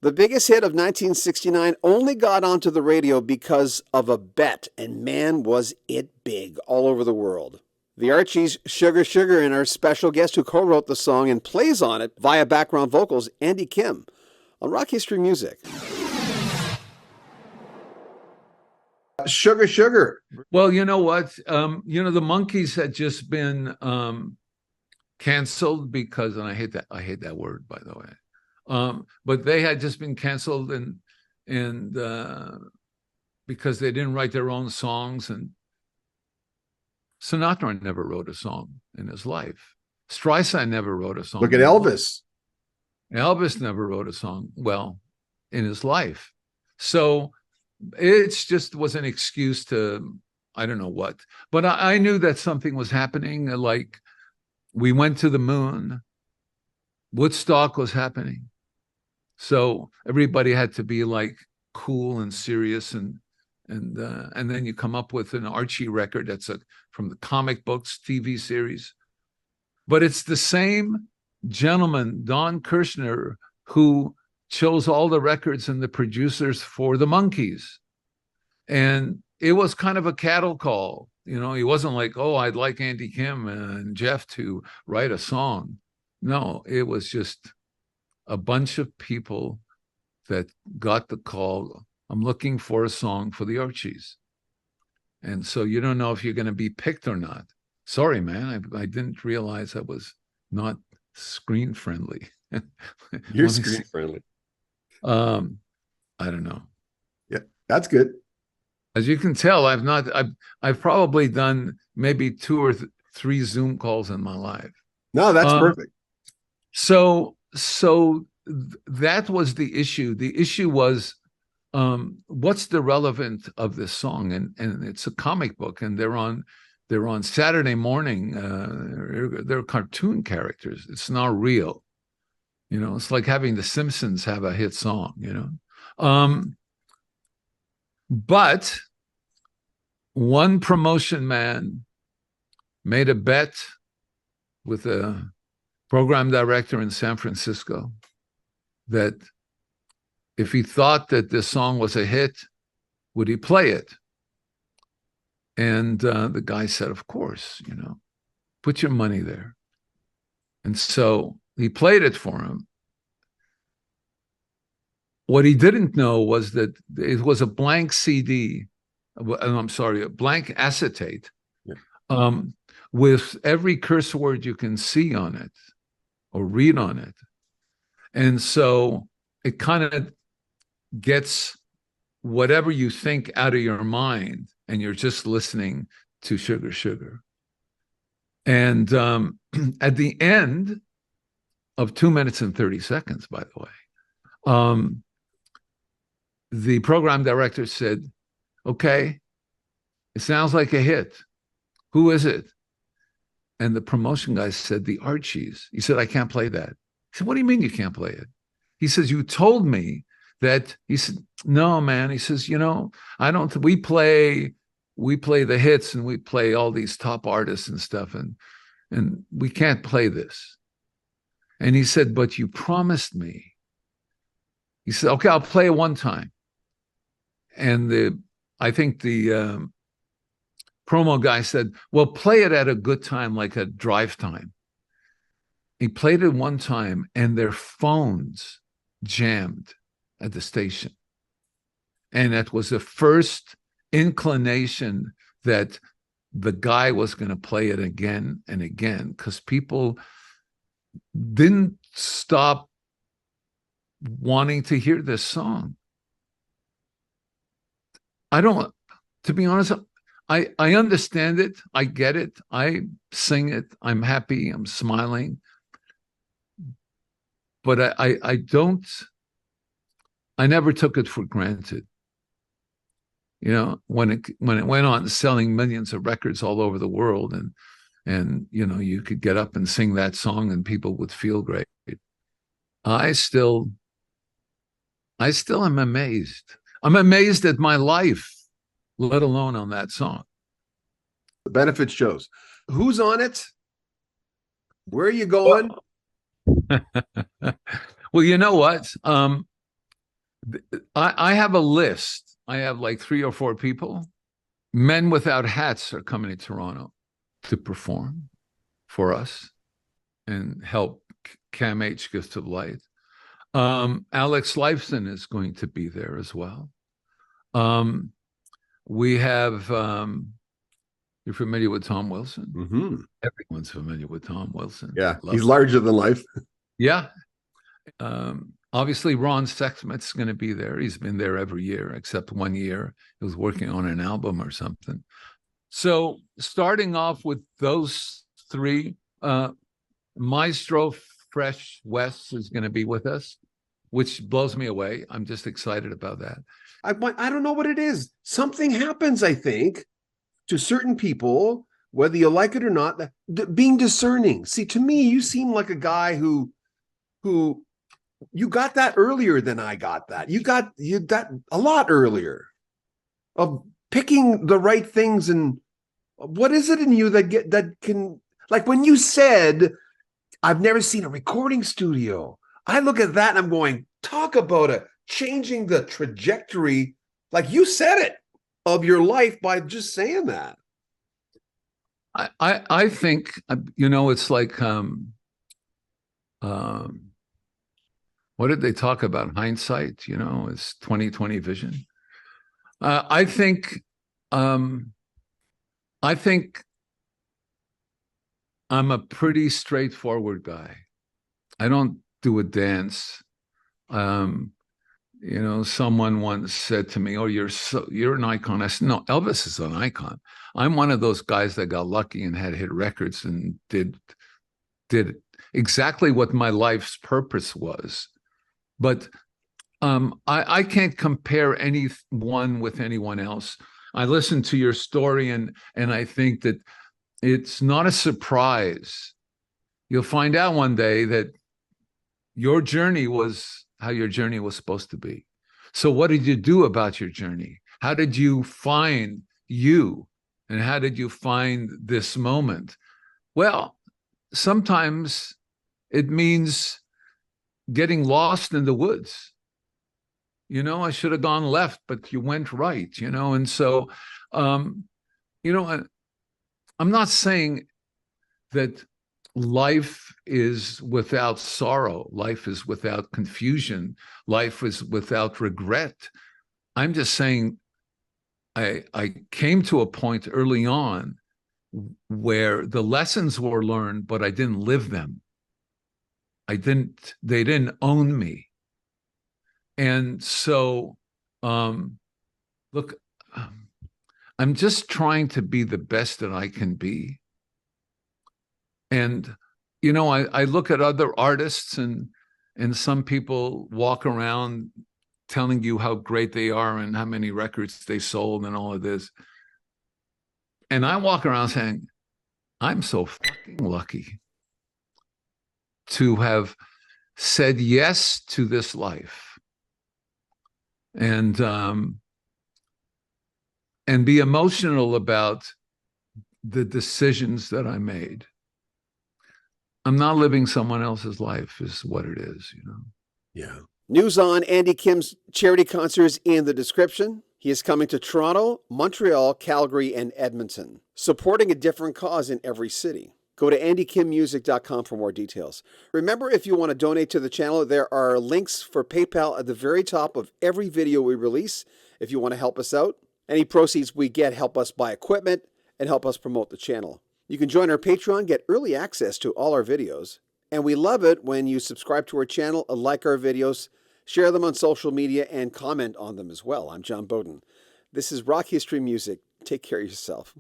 The biggest hit of 1969 only got onto the radio because of a bet, and man, was it big all over the world. The Archies' Sugar Sugar and our special guest who co-wrote the song and plays on it via background vocals, Andy Kim, on Rock History Music. Sugar Sugar. Well, you know what? The Monkees had just been canceled because, and I hate that word, by the way. But they had just been canceled and because they didn't write their own songs, and Sinatra never wrote a song in his life. Streisand never wrote a song. Look at Elvis. Elvis never wrote a song, in his life. So it just was an excuse to, I don't know what. But I knew that something was happening. Like, we went to the moon. Woodstock was happening. So everybody had to be like cool and serious, and then you come up with an Archie record that's from the comic books TV series. But it's the same gentleman, Don Kirshner, who chose all the records and the producers for the Monkees. And it was kind of a cattle call. He wasn't like, oh, I'd like Andy Kim and Jeff to write a song. No, it was just a bunch of people that got the call. I'm looking for a song for the Archies. And so you don't know if you're going to be picked or not. Sorry, man. I didn't realize I was not screen friendly. You're screen friendly. I don't know. Yeah, that's good. As you can tell, I've probably done maybe 2 or 3 Zoom calls in my life. No, that's perfect. So that was the issue. The issue was, what's the relevance of this song? And it's a comic book, and they're on Saturday morning. They're cartoon characters. It's not real. It's like having the Simpsons have a hit song, But one promotion man made a bet with a program director in San Francisco that if he thought that this song was a hit, would he play it? And the guy said, of course, put your money there. And so he played it for him. What he didn't know was that it was a blank CD, a blank acetate, with every curse word you can see on it or read on it. And so it kind of gets whatever you think out of your mind, and you're just listening to Sugar Sugar. And at the end of 2 minutes and 30 seconds, by the way, the program director said, okay, it sounds like a hit. Who is it? And the promotion guy said, the Archies. He said, I can't play that. He said, what do you mean you can't play it? He says, you told me that. He said, no, man. He says, we play the hits, and we play all these top artists and stuff, and we can't play this. And he said, but you promised me. He said, okay, I'll play it one time. And I think the promo guy said, well, play it at a good time, like a drive time. He played it one time, and their phones jammed at the station. And that was the first inclination that the guy was going to play it again and again, because people didn't stop wanting to hear this song. To be honest, I understand it. I get it. I sing it. I'm happy. I'm smiling. But I never took it for granted. When it went on selling millions of records all over the world, and you could get up and sing that song and people would feel great. I still am amazed. I'm amazed at my life, let alone on that song. The benefit shows. Who's on it? Where are you going? Well, you know what? I have a list. I have like 3 or 4 people. Men Without Hats are coming to Toronto to perform for us and help Cam H Gift to Light. Alex Lifeson is going to be there as well. We have, you're familiar with Tom Wilson? Mm-hmm. Everyone's familiar with Tom Wilson. Yeah, Love he's him. larger than life. Yeah. Obviously, Ron Sexsmith's going to be there. He's been there every year, except one year. He was working on an album or something. So starting off with those 3, Maestro Fresh West is going to be with us, which blows me away. I'm just excited about that. I don't know what it is. Something happens, I think, to certain people, whether you like it or not, being discerning. See, to me, you seem like a guy who you got that earlier than I got that. You got a lot earlier of picking the right things. And what is it in you that can, like when you said, I've never seen a recording studio. I look at that and I'm going, talk about it, changing the trajectory, like you said it, of your life by just saying that. I think, it's like, what did they talk about? Hindsight, it's 20/20 vision. I think I'm a pretty straightforward guy. I don't do a dance. Someone once said to me, "Oh, you're an icon." I said, "No, Elvis is an icon. I'm one of those guys that got lucky and had hit records and did exactly what my life's purpose was." But I can't compare anyone with anyone else. I listened to your story and I think that it's not a surprise. You'll find out one day that your journey was how your journey was supposed to be. So what did you do about your journey? How did you find you? And how did you find this moment? Well, sometimes it means getting lost in the woods. I should have gone left, but you went right, and so, I'm not saying that life is without sorrow. Life is without confusion. Life is without regret. I'm just saying I came to a point early on where the lessons were learned, but I didn't live them. They didn't own me. And so, look, I'm just trying to be the best that I can be. And, I look at other artists and some people walk around telling you how great they are and how many records they sold and all of this. And I walk around saying, I'm so fucking lucky to have said yes to this life and be emotional about the decisions that I made. I'm not living someone else's life is what it is, Yeah. News on Andy Kim's charity concerts in the description. He is coming to Toronto, Montreal, Calgary, and Edmonton, supporting a different cause in every city. Go to andykimmusic.com for more details. Remember, if you want to donate to the channel, there are links for PayPal at the very top of every video we release if you want to help us out. Any proceeds we get help us buy equipment and help us promote the channel. You can join our Patreon, get early access to all our videos, and we love it when you subscribe to our channel, like our videos, share them on social media, and comment on them as well. I'm John Bowden. This is Rock History Music. Take care of yourself.